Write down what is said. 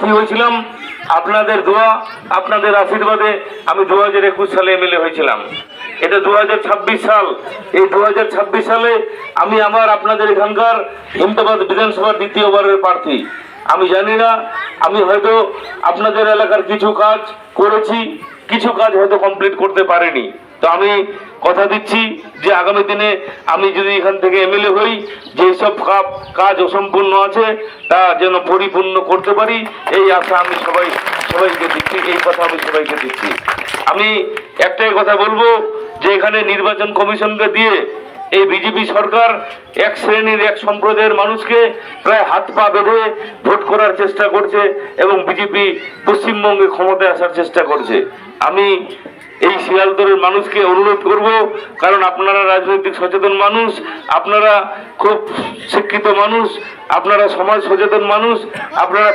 কি হয়েছিলাম আপনাদের দোয়া আপনাদের আশীর্বাদে আমি 2021 সালে এমএলএ হয়েছিলাম। এটা 2026 সাল। এই 2026 সালে আমি আপনাদের এখানকার হিমতাবাদ বিধানসভার দ্বিতীয়বারের প্রার্থী। আমি জানি না, আমি হয়তো আপনাদের এলাকার কিছু কাজ করেছি, কিছু কাজ হয়তো কমপ্লিট করতে পারিনি। তো আমি কথা দিচ্ছি যে আগামী দিনে আমি যদি এখান থেকে এমএলএ হই, যেসব কাজ অসম্পূর্ণ আছে তা যেন পরিপূর্ণ করতে পারি, এই আশা আমি সবাইকে দিচ্ছি, এই কথা আমি সবাইকে দিচ্ছি। আমি একটাই কথা বলবো যে এখানে নির্বাচন কমিশনকে দিয়ে এই বিজেপি সরকার এক শ্রেণীর এক সম্প্রদায়ের মানুষকে প্রায় হাত পা বেঁধে ভোট করার চেষ্টা করছে এবং বিজেপি পশ্চিমবঙ্গে ক্ষমতায় আসার চেষ্টা করছে। আমি এই শিয়ালদহের মানুষকে অনুরোধ করব, কারণ আপনারা রাজনৈতিক সচেতন মানুষ, আপনারা খুব শিক্ষিত মানুষ, আপনারা সমাজ সচেতন মানুষ, আপনারা